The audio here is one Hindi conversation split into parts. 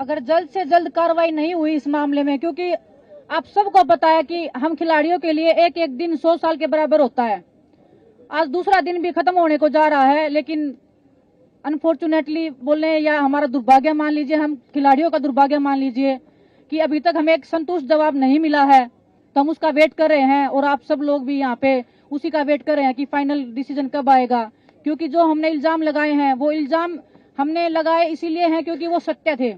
अगर जल्द से जल्द कार्रवाई नहीं हुई इस मामले में, क्योंकि आप सबको पता है कि हम खिलाड़ियों के लिए एक एक दिन 100 साल के बराबर होता है। आज दूसरा दिन भी खत्म होने को जा रहा है, लेकिन अनफॉर्चुनेटली बोले या हमारा दुर्भाग्य मान लीजिए, हम खिलाड़ियों का दुर्भाग्य मान लीजिए कि अभी तक हमें एक संतुष्ट जवाब नहीं मिला है। तो हम उसका वेट कर रहे हैं और आप सब लोग भी यहाँ पे उसी का वेट कर रहे हैं कि फाइनल डिसीजन कब आएगा। क्योंकि जो हमने इल्जाम लगाए हैं वो इल्जाम हमने लगाए इसीलिए हैं क्योंकि वो सत्य थे।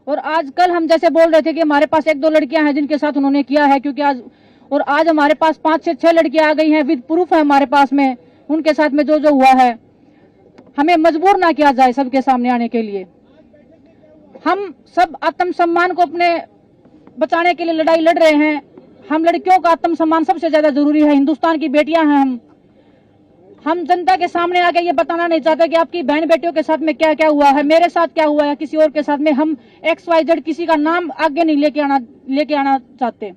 और आज कल हम जैसे बोल रहे थे कि हमारे पास 1-2 लड़कियां हैं जिनके साथ उन्होंने किया है, क्योंकि आज हमारे पास 5 से 6 लड़कियां आ गई हैं, विद प्रूफ है हमारे पास में उनके साथ में जो जो हुआ है। हमें मजबूर ना किया जाए सबके सामने आने के लिए। हम सब आत्मसम्मान को अपने बचाने के लिए लड़ाई लड़ रहे हैं। हम लड़कियों का आत्मसम्मान सबसे ज्यादा जरूरी है। हिंदुस्तान की बेटियां हैं। हम जनता के सामने आके ये बताना नहीं चाहते कि आपकी बहन बेटियों के साथ में क्या क्या हुआ है, मेरे साथ क्या हुआ है, किसी और के साथ में। हम XYZ किसी का नाम आगे नहीं लेके आना चाहते।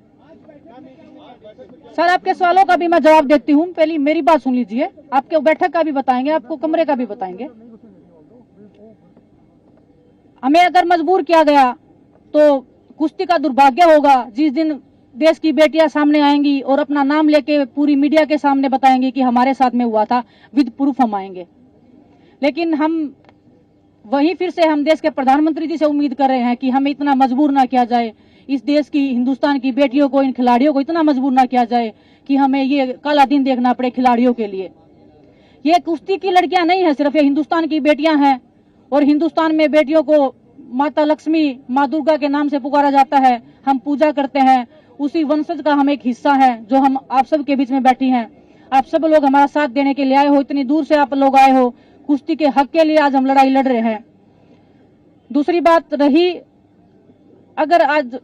सर, आपके सवालों का भी मैं जवाब देती हूँ। पहले मेरी बात सुन लीजिए। आपके बैठक का भी बताएंगे, आपको कमरे का भी बताएंगे। हमें अगर मजबूर किया गया तो कुश्ती का दुर्भाग्य होगा जिस दिन देश की बेटियां सामने आएंगी और अपना नाम लेके पूरी मीडिया के सामने बताएंगी कि हमारे साथ में हुआ था, विद प्रूफ हम आएंगे। लेकिन हम वहीं फिर से हम देश के प्रधानमंत्री जी से उम्मीद कर रहे हैं कि हमें इतना मजबूर ना किया जाए। इस देश की, हिंदुस्तान की बेटियों को, इन खिलाड़ियों को इतना मजबूर ना किया जाए कि हमें ये काला दिन देखना पड़े खिलाड़ियों के लिए। ये कुश्ती की लड़कियां नहीं है सिर्फ, ये हिंदुस्तान की बेटियां हैं। और हिंदुस्तान में बेटियों को माता लक्ष्मी, माँ दुर्गा के नाम से पुकारा जाता है। हम पूजा करते हैं, उसी वंशज का हम एक हिस्सा है जो हम आप सब के बीच में बैठी हैं। आप सब लोग हमारा साथ देने के लिए आए हो, इतनी दूर से आप लोग आए हो। कुश्ती के हक के लिए आज हम लड़ाई लड़ रहे हैं। दूसरी बात रही, अगर आज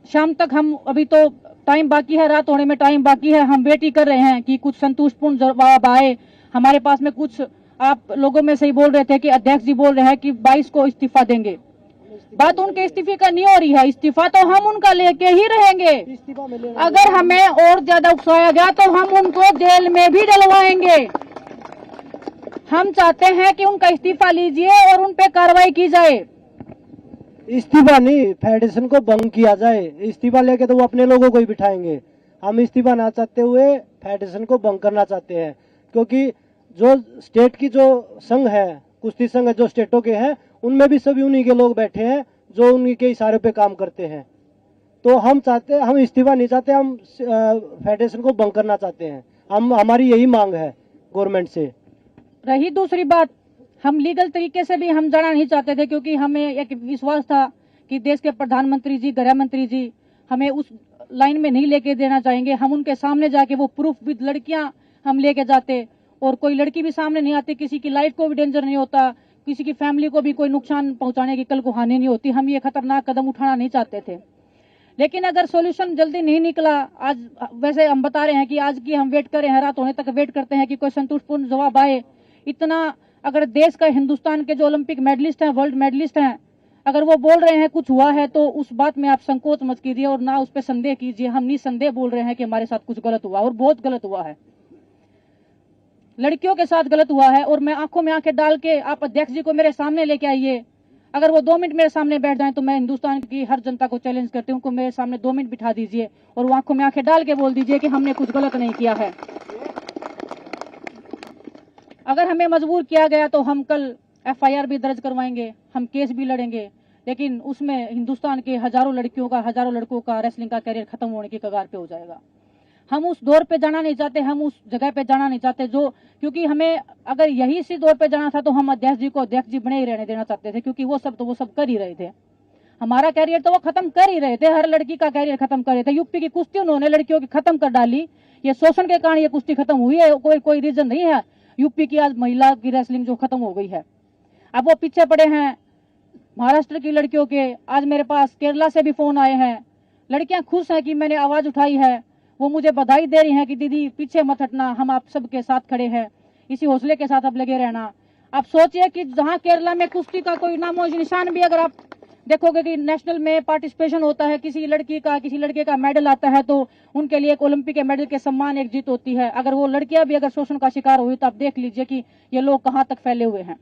शाम तक हम, अभी तो टाइम बाकी है, रात होने में टाइम बाकी है, हम वेट ही कर रहे हैं कि कुछ संतुष्टपूर्ण जवाब आए हमारे पास में। कुछ आप लोगों में से ही बोल रहे थे कि अध्यक्ष जी बोल रहे हैं कि 22 को इस्तीफा देंगे। बात उनके इस्तीफे का नहीं हो रही है। इस्तीफा तो हम उनका लेके ही रहेंगे। अगर हमें और ज्यादा उकसाया गया तो हम उनको जेल में भी डलवाएंगे। हम चाहते हैं कि उनका इस्तीफा लीजिए और उन पे कार्रवाई की जाए। इस्तीफा नहीं, फेडरेशन को भंग किया जाए। इस्तीफा लेके तो वो अपने लोगों को ही बिठाएंगे। हम इस्तीफा ना चाहते हुए फेडरेशन को भंग करना चाहते हैं, क्योंकि जो स्टेट की जो संघ है, कुश्ती संघ जो स्टेटों के हैं, उनमें भी सभी उन्हीं के लोग बैठे हैं जो उन्हीं के इशारे पे काम करते हैं। तो हम इस्तीफा नहीं चाहते, हम फेडरेशन को भंग करना चाहते हैं। हमारी यही मांग है गवर्नमेंट से। रही दूसरी बात, हम लीगल तरीके से भी हम जाना नहीं चाहते थे, क्योंकि हमें एक विश्वास था कि देश के प्रधानमंत्री जी, गृह मंत्री जी हमें उस लाइन में नहीं लेके देना चाहेंगे। हम उनके सामने जाके वो प्रूफ विद लड़कियां हम लेके जाते, और कोई लड़की भी सामने नहीं आती, किसी की लाइफ को भी डेंजर नहीं होता, किसी की फैमिली को भी कोई नुकसान पहुंचाने की कल को हानि नहीं होती। हम ये खतरनाक कदम उठाना नहीं चाहते थे। लेकिन अगर सॉल्यूशन जल्दी नहीं निकला, आज वैसे हम बता रहे हैं कि आज की हम वेट कर रहे हैं, रात होने तक वेट करते हैं कि कोई संतुष्टपूर्ण जवाब आए। इतना अगर देश का, हिंदुस्तान के जो ओलंपिक मेडलिस्ट हैं, वर्ल्ड मेडलिस्ट हैं, अगर वो बोल रहे हैं कुछ हुआ है, तो उस बात में आप संकोच मत कीजिए और ना उस पर संदेह कीजिए। हम निसंदेह बोल रहे हैं कि हमारे साथ कुछ गलत हुआ और बहुत गलत हुआ है। लड़कियों के साथ गलत हुआ है। और मैं आंखों में आंखें डाल के, आप अध्यक्ष जी को मेरे सामने लेके आइए। अगर वो 2 मिनट मेरे सामने बैठ जाएं तो मैं हिंदुस्तान की हर जनता को चैलेंज करती हूँ कि मेरे सामने 2 मिनट बिठा दीजिए और वो आंखों में आंखें डाल के बोल दीजिए कि हमने कुछ गलत नहीं किया है। अगर हमें मजबूर किया गया तो हम कल FIR भी दर्ज करवाएंगे, हम केस भी लड़ेंगे, लेकिन उसमें हिंदुस्तान के हजारों लड़कियों का, हजारों लड़कों का रेसलिंग का करियर खत्म होने की कगार पे हो जाएगा। हम उस दौर पे जाना नहीं चाहते, हम उस जगह पे जाना नहीं चाहते जो, क्योंकि हमें अगर यही इसी दौर पे जाना था तो हम अध्यक्ष जी को अध्यक्ष जी बने ही रहने देना चाहते थे, क्योंकि वो सब कर ही रहे थे। हमारा कैरियर तो वो खत्म कर ही रहे थे, हर लड़की का कैरियर खत्म कर रहे थे। यूपी की कुश्ती उन्होंने लड़कियों की खत्म कर डाली। ये शोषण के कारण ये कुश्ती खत्म हुई है, कोई रीजन नहीं है यूपी की आज महिला की रेसलिंग जो खत्म हो गई है। अब वो पीछे पड़े हैं महाराष्ट्र की लड़कियों के। आज मेरे पास केरला से भी फोन आए हैं, लड़कियां खुश हैं कि मैंने आवाज उठाई है। वो मुझे बधाई दे रही हैं कि दीदी पीछे मत हटना, हम आप सबके साथ खड़े हैं, इसी हौसले के साथ आप लगे रहना। आप सोचिए कि जहां केरला में कुश्ती का कोई नामो निशान भी, अगर आप देखोगे कि नेशनल में पार्टिसिपेशन होता है, किसी लड़की का, किसी लड़के का मेडल आता है, तो उनके लिए एक ओलंपिक के मेडल के सम्मान एक जीत होती है। अगर वो लड़कियां भी अगर शोषण का शिकार हुई तो आप देख लीजिए कि ये लोग कहां तक फैले हुए हैं।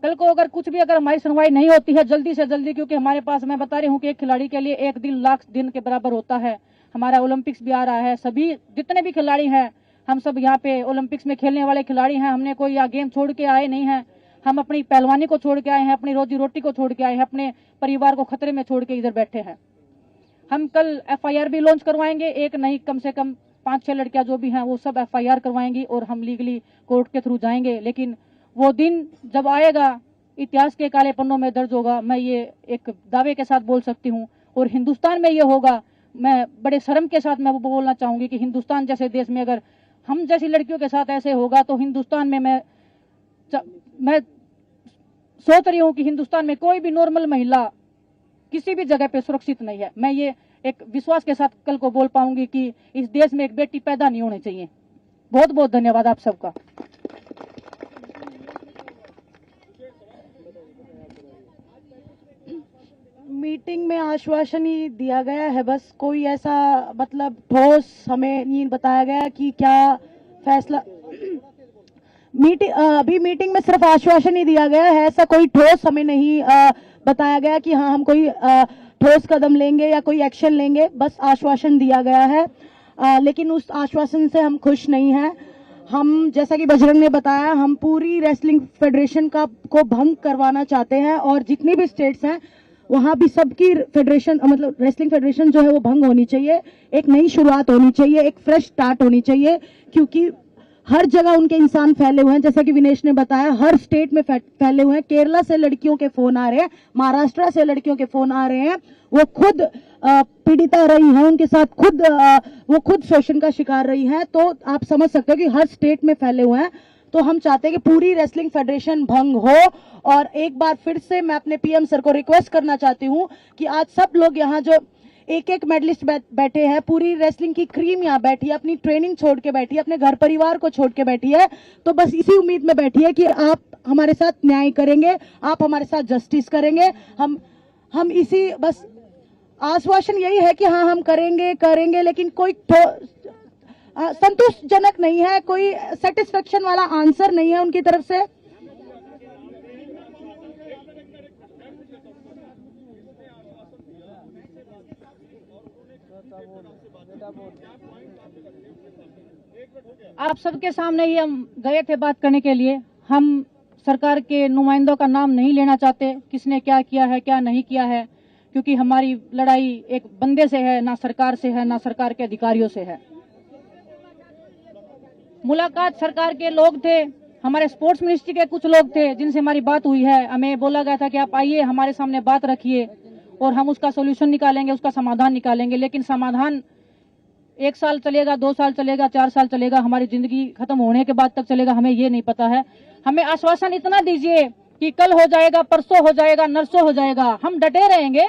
कल को अगर कुछ भी अगर हमारी सुनवाई नहीं होती है जल्दी से जल्दी, क्योंकि हमारे पास मैं बता रही हूँ कि एक खिलाड़ी के लिए एक दिन लाख दिन के बराबर होता है। हमारा ओलंपिक्स भी आ रहा है, सभी जितने भी खिलाड़ी हैं हम सब यहाँ पे ओलंपिक्स में खेलने वाले खिलाड़ी हैं। हमने कोई यहाँ गेम छोड़ के आए नहीं हैं, हम अपनी पहलवानी को छोड़ के आए हैं, अपनी रोजी रोटी को छोड़ के आए हैं, अपने परिवार को खतरे में छोड़ के इधर बैठे हैं। हम कल FIR भी लॉन्च करवाएंगे, एक नहीं कम से कम 5-6 लड़कियां जो भी हैं वो सब FIR करवाएंगी और हम लीगली कोर्ट के थ्रू जाएंगे। लेकिन वो दिन जब आएगा इतिहास के काले पन्नों में दर्ज होगा, मैं ये एक दावे के साथ बोल सकती हूँ। और हिंदुस्तान में ये होगा, मैं बड़े शर्म के साथ मैं वो बोलना चाहूंगी कि हिंदुस्तान जैसे देश में अगर हम जैसी लड़कियों के साथ ऐसे होगा तो हिंदुस्तान में मैं सोच रही हूँ कि हिंदुस्तान में कोई भी नॉर्मल महिला किसी भी जगह पे सुरक्षित नहीं है। मैं ये एक विश्वास के साथ कल को बोल पाऊंगी कि इस देश में एक बेटी पैदा नहीं होनी चाहिए। बहुत बहुत धन्यवाद आप सबका। मीटिंग में आश्वासन ही दिया गया है, बस कोई ऐसा मतलब ठोस हमें नहीं बताया गया कि क्या फैसला। अभी मीटिंग में सिर्फ आश्वासन ही दिया गया है, ऐसा कोई ठोस हमें नहीं बताया गया कि हाँ हम कोई ठोस कदम लेंगे या कोई एक्शन लेंगे। बस आश्वासन दिया गया है, लेकिन उस आश्वासन से हम खुश नहीं हैं। हम जैसा कि बजरंग ने बताया, हम पूरी रेसलिंग फेडरेशन को भंग करवाना चाहते हैं और जितनी भी स्टेट्स हैं वहां भी सबकी फेडरेशन मतलब रेसलिंग फेडरेशन जो है वो भंग होनी चाहिए। एक नई शुरुआत होनी चाहिए, एक फ्रेश स्टार्ट होनी चाहिए, क्योंकि हर जगह उनके इंसान फैले हुए हैं। जैसा कि विनेश ने बताया, हर स्टेट में फैले हुए हैं। केरला से लड़कियों के फोन आ रहे हैं, महाराष्ट्र से लड़कियों के फोन आ रहे हैं, वो खुद पीड़िता रही हैं, उनके साथ वो खुद शोषण का शिकार रही हैं। तो आप समझ सकते हो कि हर स्टेट में फैले हुए हैं। तो हम चाहते हैं कि पूरी रेसलिंग फेडरेशन भंग हो। और एक बार फिर से मैं अपने PM सर को रिक्वेस्ट करना चाहती हूं कि आज सब लोग यहाँ जो एक मेडलिस्ट बैठे हैं, पूरी रेसलिंग की क्रीम यहाँ बैठी है, अपनी ट्रेनिंग छोड़ के बैठी है, अपने घर परिवार को छोड़ के बैठी है। तो बस इसी उम्मीद में बैठी है कि आप हमारे साथ न्याय करेंगे, आप हमारे साथ जस्टिस करेंगे। हम इसी बस आश्वासन यही है कि हाँ हम करेंगे, लेकिन कोई संतोषजनक नहीं है, कोई सेटिस्फेक्शन वाला आंसर नहीं है उनकी तरफ से। आप सबके सामने ही हम गए थे बात करने के लिए। हम सरकार के नुमाइंदों का नाम नहीं लेना चाहते, किसने क्या किया है क्या नहीं किया है, क्योंकि हमारी लड़ाई एक बंदे से है, ना सरकार से है, ना सरकार के अधिकारियों से है। मुलाकात सरकार के लोग थे, हमारे स्पोर्ट्स मिनिस्ट्री के कुछ लोग थे जिनसे हमारी बात हुई है। हमें बोला गया था कि आप आइए हमारे सामने बात रखिए और हम उसका सोल्यूशन निकालेंगे, उसका समाधान निकालेंगे। लेकिन समाधान 1 साल चलेगा, 2 साल चलेगा, 4 साल चलेगा, हमारी जिंदगी खत्म होने के बाद तक चलेगा, हमें ये नहीं पता है। हमें आश्वासन इतना दीजिए कि कल हो जाएगा, परसों हो जाएगा, नरसों हो जाएगा। हम डटे रहेंगे,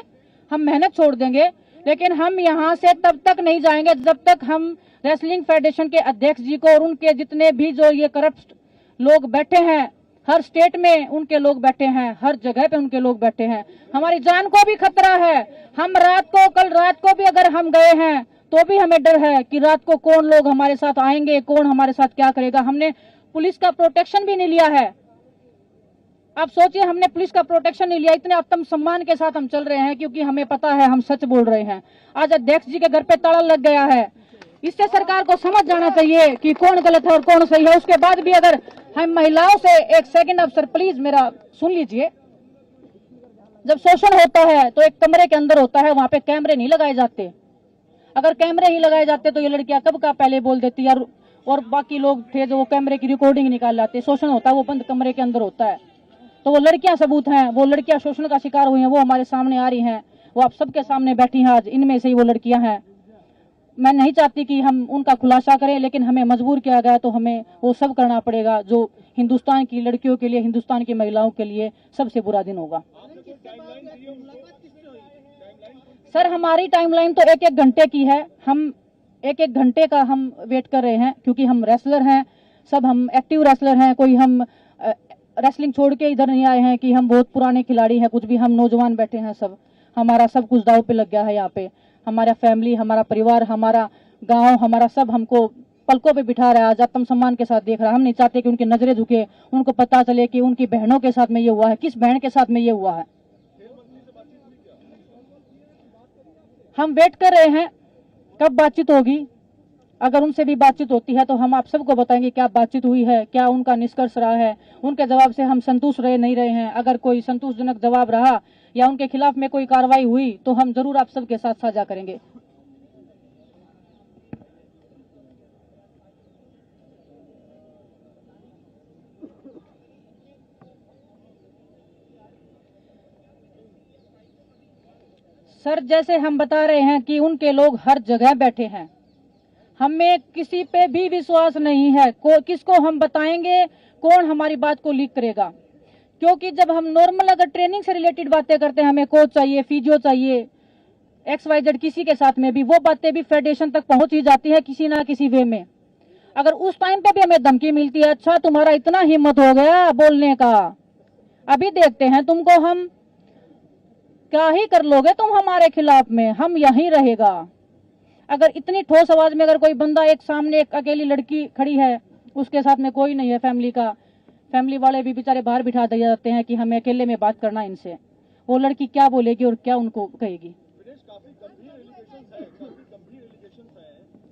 हम मेहनत छोड़ देंगे, लेकिन हम यहाँ से तब तक नहीं जाएंगे जब तक हम रेसलिंग फेडरेशन के अध्यक्ष जी को और उनके जितने भी जो ये करप्ट लोग बैठे हैं, हर स्टेट में उनके लोग बैठे हैं, हर जगह पे उनके लोग बैठे हैं। हमारी जान को भी खतरा है। हम कल रात को भी अगर हम गए हैं तो भी हमें डर है कि रात को कौन लोग हमारे साथ आएंगे, कौन हमारे साथ क्या करेगा। हमने पुलिस का प्रोटेक्शन भी नहीं लिया है। आप सोचिए, हमने पुलिस का प्रोटेक्शन नहीं लिया, इतने आत्म सम्मान के साथ हम चल रहे हैं क्योंकि हमें पता है हम सच बोल रहे हैं। आज अध्यक्ष जी के घर पे ताला लग गया है। इससे सरकार को समझ जाना चाहिए कि कौन गलत है और कौन सही है। उसके बाद भी अगर हम महिलाओं से, एक सेकंड अफसर प्लीज मेरा सुन लीजिए, जब शोषण होता है तो एक कमरे के अंदर होता है, वहां पे कैमरे नहीं लगाए जाते। अगर कैमरे ही लगाए जाते तो ये लड़कियां कब का पहले बोल देती यार, और बाकी लोग थे जो वो कैमरे की रिकॉर्डिंग निकाल लाते। शोषण होता है वो बंद कमरे के अंदर होता है। तो वो लड़कियां सबूत हैं, वो लड़कियां शोषण का शिकार हुई हैं, वो हमारे सामने आ रही हैं, वो आप सबके सामने बैठी हैं आज। इनमें से ही वो लड़कियां हैं। मैं नहीं चाहती कि हम उनका खुलासा करें, लेकिन हमें मजबूर किया गया तो हमें वो सब करना पड़ेगा जो हिंदुस्तान की लड़कियों के लिए, हिंदुस्तान की महिलाओं के लिए सबसे बुरा दिन होगा। सर हमारी टाइमलाइन तो 1-1 घंटे की है। हम 1-1 घंटे का हम वेट कर रहे हैं क्योंकि हम रेसलर हैं, सब हम एक्टिव रेसलर हैं। कोई हम रेसलिंग छोड़ के इधर नहीं आए हैं कि हम बहुत पुराने खिलाड़ी हैं, कुछ भी। हम नौजवान बैठे हैं सब, हमारा सब कुछ दांव पे लग गया है यहाँ पे। हमारा फैमिली, हमारा परिवार, हमारा गांव, हमारा सब हमको पलकों पे बिठा रहा है, आज आत्म सम्मान के साथ देख रहा है। हम नहीं चाहते कि उनकी नजरें झुके, उनको पता चले कि उनकी बहनों के साथ में ये हुआ है, किस बहन के साथ में ये हुआ है। हम वेट कर रहे हैं कब बातचीत होगी। अगर उनसे भी बातचीत होती है तो हम आप सबको बताएंगे क्या बातचीत हुई है, क्या उनका निष्कर्ष रहा है, उनके जवाब से हम संतुष्ट रहे नहीं रहे हैं। अगर कोई संतोषजनक जवाब रहा या उनके खिलाफ में कोई कार्रवाई हुई तो हम जरूर आप सबके साथ साझा करेंगे। सर, जैसे हम बता रहे हैं कि उनके लोग हर जगह बैठे हैं, हमें किसी पे भी विश्वास नहीं है। किसको हम बताएंगे, कौन हमारी बात को लीक करेगा? क्योंकि जब हम नॉर्मल अगर ट्रेनिंग से रिलेटेड बातें करते हैं, हमें कोच चाहिए, फिजियो चाहिए, XYZ किसी के साथ में भी, वो बातें भी फेडरेशन तक पहुंच ही जाती है किसी ना किसी वे में। अगर उस टाइम पे भी हमें धमकी मिलती है, अच्छा तुम्हारा इतना हिम्मत हो गया बोलने का, अभी देखते हैं तुमको हम क्या ही कर लोगे तुम हमारे खिलाफ में, हम यहीं रहेगा। अगर इतनी ठोस आवाज में अगर कोई बंदा, एक सामने एक अकेली लड़की खड़ी है, उसके साथ में कोई नहीं है फैमिली का, फैमिली वाले भी बेचारे बाहर बिठा दिए जाते हैं कि हमें अकेले में बात करना इनसे, वो लड़की क्या बोलेगी और क्या उनको कहेगी? काफी गंभीर एलिगेशंस है,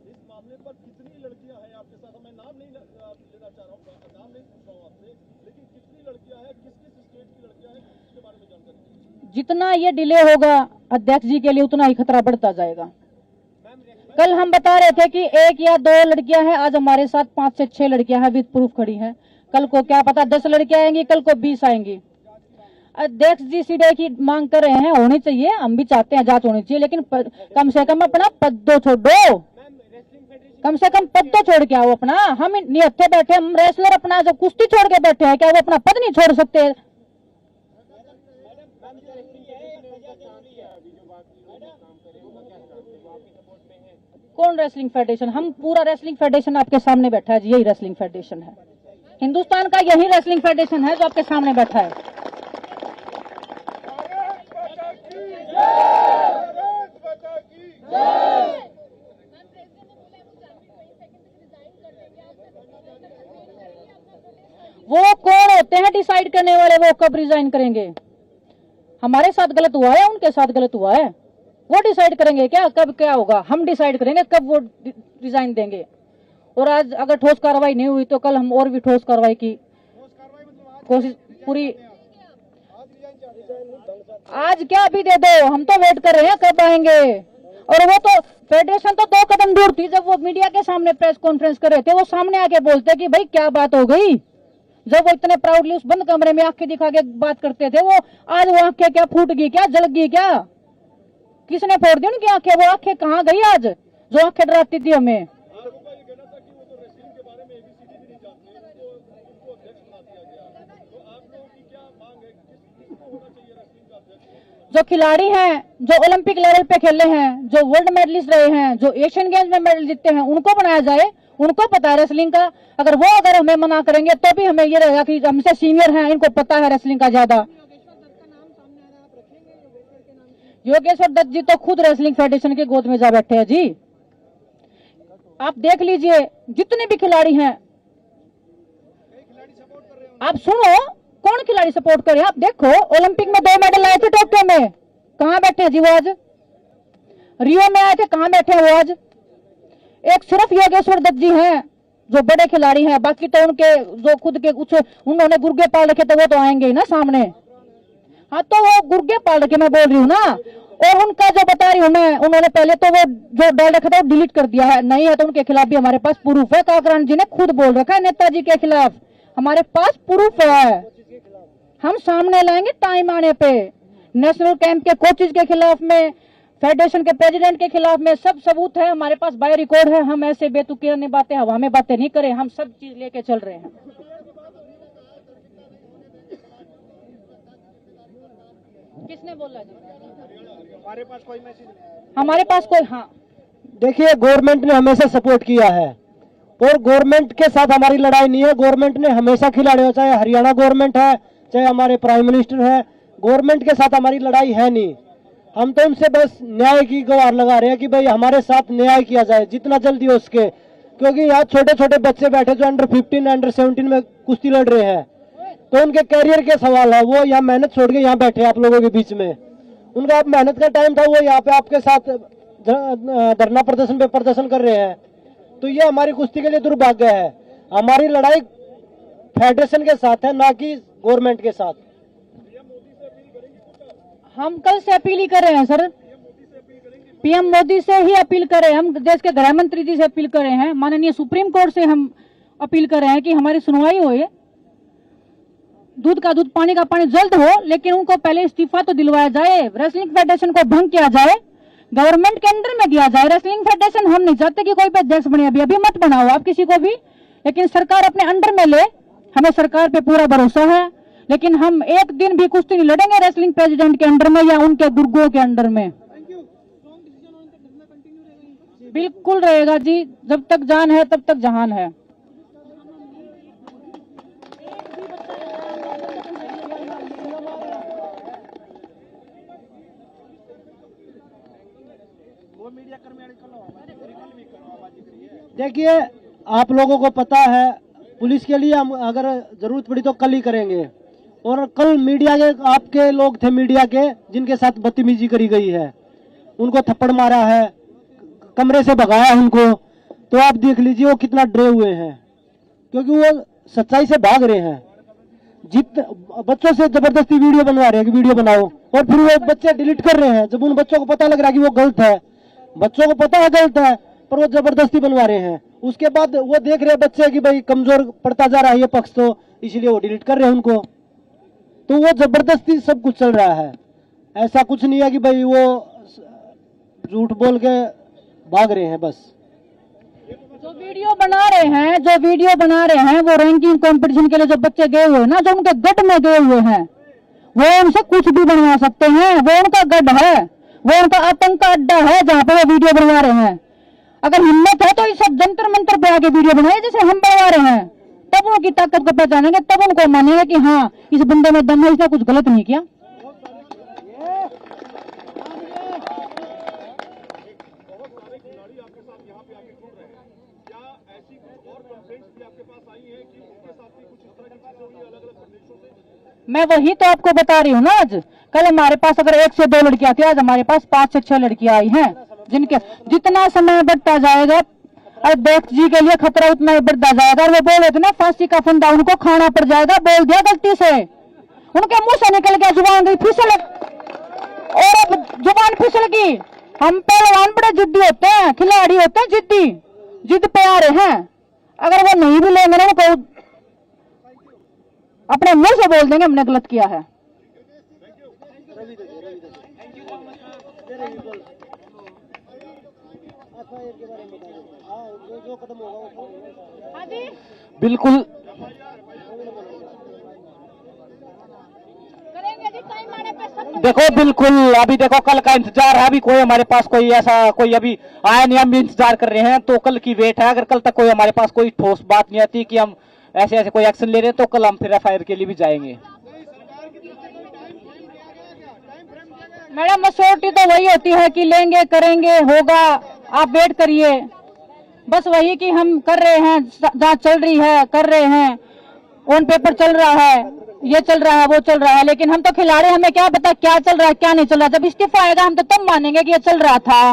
इस मामले पर कितनी लड़कियां हैं आपके साथ? मैं नाम नहीं लेना चाह रहा हूँ, नाम नहीं पूछ रहा हूँ आपसे, लेकिन कितनी लड़कियां हैं, किस किस स्टेट की लड़कियां हैं, इसके बारे में जानकारी दीजिए। जितना ये डिले होगा अध्यक्ष जी के लिए उतना ही खतरा बढ़ता जाएगा। कल हम बता रहे थे कि 1 या 2 लड़कियां हैं, आज हमारे साथ 5 से 6 लड़कियां हैं, विद प्रूफ खड़ी हैं। कल को क्या पता 10 लड़कियां आएंगी, कल को 20 आएंगी। अध्यक्ष जी सीबीआई की मांग कर रहे हैं, होनी चाहिए, हम भी चाहते हैं जांच होनी चाहिए, लेकिन कम से कम अपना पद तो छोड़ो, कम से कम पद तो छोड़ के आओ अपना। हम निहत्थे बैठे, हम रेसलर अपना जो कुश्ती छोड़ के बैठे हैं, क्या वो अपना पद नहीं छोड़ सकते? कौन रेसलिंग फेडरेशन? हम पूरा रेसलिंग फेडरेशन आपके सामने बैठा है जी, यही रेसलिंग फेडरेशन है हिंदुस्तान का, यही रेसलिंग फेडरेशन है जो आपके सामने बैठा है। वो कौन होते हैं डिसाइड करने वाले, वो कब रिजाइन करेंगे? हमारे साथ गलत हुआ है, उनके साथ गलत हुआ है, वो डिसाइड करेंगे क्या कब क्या होगा? हम डिसाइड करेंगे कब वो रिजाइन देंगे। और आज अगर ठोस कार्रवाई नहीं हुई तो कल हम और भी ठोस कार्रवाई की कोशिश पूरी। आज क्या अभी दे दो, हम तो वेट कर रहे हैं कब आएंगे। और वो तो फेडरेशन तो 2 कदम दूर थी, जब वो मीडिया के सामने प्रेस कॉन्फ्रेंस कर रहे थे, वो सामने आके बोलते कि भाई क्या बात हो गई। जब वो इतने प्राउडली उस बंद कमरे में आंखें दिखा के बात करते थे, वो आज वो आंखें क्या फूट गई, क्या जल गई, क्या किसने फोड़ दी उनकी आंखें? वो आंखें कहाँ गई आज जो आंखें डराती थी हमें? जो खिलाड़ी हैं, जो ओलंपिक लेवल पे खेले हैं, जो वर्ल्ड मेडलिस्ट रहे हैं, जो एशियन गेम्स में मेडल जीते हैं, उनको बनाया जाए, उनको पता है रेसलिंग का। अगर हमें मना करेंगे तो भी हमें ये रहेगा कि हमसे सीनियर हैं, इनको पता है रेसलिंग का ज्यादा। योगेश्वर दत्त जी तो खुद रेसलिंग फेडरेशन के गोद में जा बैठे हैं जी। आप देख लीजिए जितने भी खिलाड़ी हैं, आप सुनो कौन खिलाड़ी सपोर्ट करे। आप देखो ओलंपिक में 2 मेडल आए थे टोक्यो में, कहां बैठे हैं जी वो आज? रियो में आए थे, कहां बैठे हैं वो आज? एक सिर्फ योगेश्वर दत्त जी हैं जो बड़े खिलाड़ी हैं, बाकी तो उनके जो खुद के कुछ उन्होंने गुर्गे पाल रखे थे वो तो आएंगे ही ना सामने। हाँ तो वो गुर्गे पाल रखे मैं बोल रही हूँ ना। और उनका जो बता रही हूँ मैं, उन्होंने पहले तो वो जो डाल रखा था वो डिलीट कर दिया है, नहीं है तो उनके खिलाफ भी हमारे पास प्रूफ है। काकरान जी ने खुद बोल रखा है नेताजी के खिलाफ, हमारे पास प्रूफ है, हम सामने लाएंगे टाइम आने पे। नेशनल कैंप के कोचेज के खिलाफ में, फेडरेशन के प्रेसिडेंट के खिलाफ में सब सबूत है हमारे पास, बाय रिकॉर्ड है। हम ऐसे बेतुकी बातें हवा में बातें नहीं करें, हम सब चीज लेके चल रहे हैं। किसने बोला जी? हमारे पास कोई मैसेज? हमारे पास कोई, हाँ देखिए गवर्नमेंट ने हमेशा सपोर्ट किया है और गवर्नमेंट के साथ हमारी लड़ाई नहीं है। गवर्नमेंट ने हमेशा खिलाड़ियों, चाहे हरियाणा गवर्नमेंट है, चाहे हमारे प्राइम मिनिस्टर है, गवर्नमेंट के साथ हमारी लड़ाई है नहीं। हम तो उनसे बस न्याय की गुहार लगा रहे हैं कि भाई हमारे साथ न्याय किया जाए जितना जल्दी हो सके, क्योंकि यहाँ छोटे छोटे बच्चे बैठे जो अंडर 15 अंडर 17 में कुश्ती लड़ रहे हैं, तो उनके कैरियर के सवाल है। वो यहाँ मेहनत छोड़ के यहाँ बैठे आप लोगों के बीच में, उनका अब मेहनत का टाइम था, वो यहाँ पे आपके साथ धरना प्रदर्शन पे प्रदर्शन कर रहे हैं। तो ये हमारी कुश्ती के लिए दुर्भाग्य है। हमारी लड़ाई फेडरेशन के साथ है, ना कि गवर्नमेंट के साथ। हम कल से अपील ही कर रहे हैं सर, पीएम मोदी से ही अपील कर रहे हैं। हम देश के गृह मंत्री जी से अपील कर रहे हैं, माननीय सुप्रीम कोर्ट से हम अपील कर रहे हैं कि हमारी सुनवाई हो, दूध का दूध पानी का पानी जल्द हो, लेकिन उनको पहले इस्तीफा तो दिलवाया जाए। रेसलिंग फेडरेशन को भंग किया जाए, गवर्नमेंट के अंडर में दिया जाए। रेसलिंग फेडरेशन हम नहीं चाहते कि कोई भी अध्यक्ष बने, अभी अभी मत बनाओ आप किसी को भी, लेकिन सरकार अपने अंडर में ले। हमें सरकार पे पूरा भरोसा है, लेकिन हम एक दिन भी कुश्ती नहीं लड़ेंगे रेसलिंग प्रेसिडेंट के अंडर में या उनके गुर्गों के अंडर में। बिल्कुल रहेगा जी, जब तक जान है तब तक जहान है। देखिए, आप लोगों को पता है, पुलिस के लिए हम अगर जरूरत पड़ी तो कल ही करेंगे। और कल मीडिया के आपके लोग थे, मीडिया के, जिनके साथ बदतमीजी करी गई है, उनको थप्पड़ मारा है, कमरे से भगाया उनको, तो आप देख लीजिए वो कितना डरे हुए हैं, क्योंकि वो सच्चाई से भाग रहे हैं। बच्चों से जबरदस्ती वीडियो बनवा रहे हैं कि वीडियो बनाओ, और फिर वो बच्चे डिलीट कर रहे हैं जब उन बच्चों को पता लग रहा है कि वो गलत है। बच्चों को पता है गलत है, पर वो जबरदस्ती बनवा रहे हैं। उसके बाद वो देख रहे हैं बच्चे कि भाई कमजोर पड़ता जा रहा है ये पक्ष, तो इसलिए वो डिलीट कर रहे हैं उनको। तो वो जबरदस्ती सब कुछ चल रहा है, ऐसा कुछ नहीं है कि भाई वो झूठ बोल के भाग रहे हैं। बस जो वीडियो बना रहे हैं वो रैंकिंग कंपटीशन के लिए जो बच्चे गए हुए हैं ना, जो उनके गढ़ में गए हुए हैं, वो उनसे कुछ भी बनवा सकते हैं। वो उनका गढ़ है, वो उनका आतंक का अड्डा है जहाँ पे वो वीडियो बनवा रहे हैं। अगर हिम्मत है तो इस सब जंतर मंतर पे आके वीडियो बनाए जैसे हम बनवा रहे हैं, तब उनकी ताकत को पहचानेंगे, तब उनको मानेंगे कि हाँ इस बंदे में दम है, इसने कुछ गलत नहीं किया। मैं वही तो आपको बता रही हूँ ना। आज कल हमारे पास अगर 1 से 2 लड़कियां थी, आज हमारे पास 5 से 6 लड़कियां आई हैं, जिनके जितना समय बढ़ता जाएगा अध्यक्ष जी के लिए खतरा उतना ही बढ़ता जाएगा। और वो बोले थे ना फांसी का फंदा उनको खाना पड़ जाएगा, बोल दिया गलती से, उनके मुंह से निकल गया, जुबान गई फिसल, और अब जुबान फिसल गई। हम पहलवान बड़े जिद्दी होते हैं, खिलाड़ी होते हैं जिद्दी, जिद पे आ रहे हैं। अगर वो नहीं भी लेंगे ना, वो अपने मुंह से बोल देंगे हमने गलत किया है। बिल्कुल देखो, बिल्कुल अभी देखो कल का इंतजार है। अभी कोई हमारे पास कोई ऐसा कोई अभी आया नहीं, हम भी इंतजार कर रहे हैं, तो कल की वेट है। अगर कल तक कोई हमारे पास कोई ठोस बात नहीं आती कि हम ऐसे ऐसे कोई एक्शन ले रहे हैं, तो कल हम फिर एफआईआर के लिए भी जाएंगे। मैडम मसोटी तो वही होती है कि लेंगे, करेंगे, होगा, आप वेट करिए। बस वही कि हम कर रहे हैं, जांच चल रही है, कर रहे हैं, ऑन पेपर चल रहा है, ये चल रहा है, वो चल रहा है, लेकिन हम तो खिलाड़ी, हमें क्या पता क्या चल रहा है क्या नहीं चल रहा। जब इस्तीफा आएगा हम तो तब मानेंगे कि ये चल रहा था।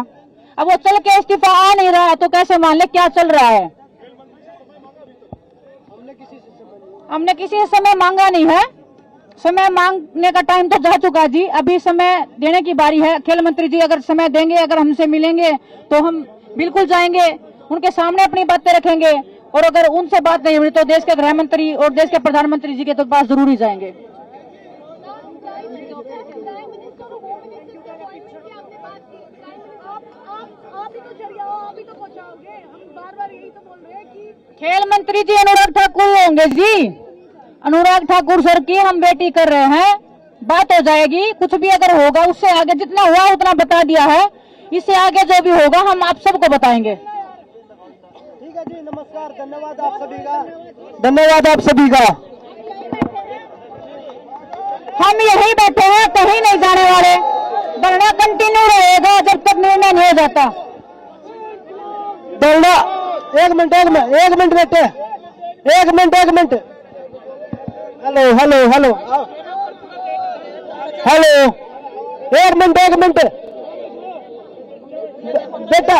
अब वो चल के इस्तीफा आ नहीं रहा तो कैसे मान ले क्या चल रहा है। हमने किसी से समय मांगा नहीं है, समय मांगने का टाइम तो जा चुका जी। अभी समय देने की बारी है। खेल मंत्री जी अगर समय देंगे, अगर हमसे मिलेंगे तो हम बिल्कुल जाएंगे, उनके सामने अपनी बातें रखेंगे, और अगर उनसे बात नहीं हुई तो देश के गृह मंत्री और देश के प्रधानमंत्री जी के तो पास जरूर ही जाएंगे। खेल मंत्री जी अनुराग ठाकुर होंगे जी, अनुराग ठाकुर सर की हम बेटी कर रहे हैं, बात हो जाएगी। कुछ भी अगर होगा, उससे आगे जितना हुआ उतना बता दिया है, इससे आगे जो भी होगा हम आप सबको बताएंगे। ठीक है जी, नमस्कार, धन्यवाद आप सभी का, धन्यवाद आप सभी का। हम यही बैठे हैं, कहीं नहीं जाने वाले, धरना कंटिन्यू रहेगा जब तक निर्णय नहीं हो जाता। धरना एक मिनट बेटे, एक minute. Hello hello hello hello, एक मिनट बेटा,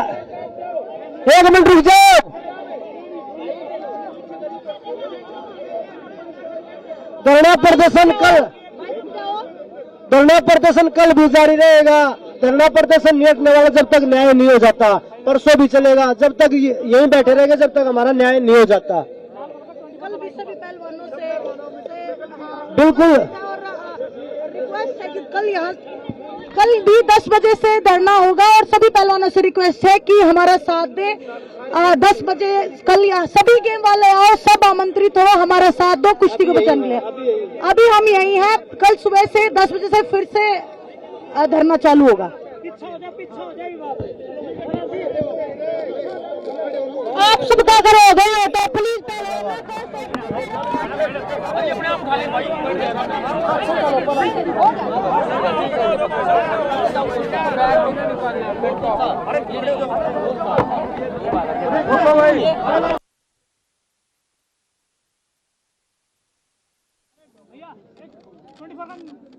एक मिनट रुक जाओ। धरना प्रदर्शन कल भी जारी रहेगा। धरना प्रदर्शन नहीं हटने वाला जब तक न्याय नहीं हो जाता। परसों भी चलेगा, जब तक यहीं बैठे रहेंगे जब तक हमारा न्याय नहीं हो जाता। कल भी सभी पहलवानों से बिल्कुल रिक्वेस्ट है कि कल भी 10 बजे से धरना होगा और सभी पहलवानों से रिक्वेस्ट है कि हमारा साथ दे। 10 बजे कल यहाँ सभी गेम वाले आओ, सब आमंत्रित हो, हमारा साथ दो कुश्ती को बचाने के लिए। अभी हम यही हैं, कल सुबह से 10 बजे से फिर से धरना चालू होगा। आप सबका करोगे तो प्लीज भैया 24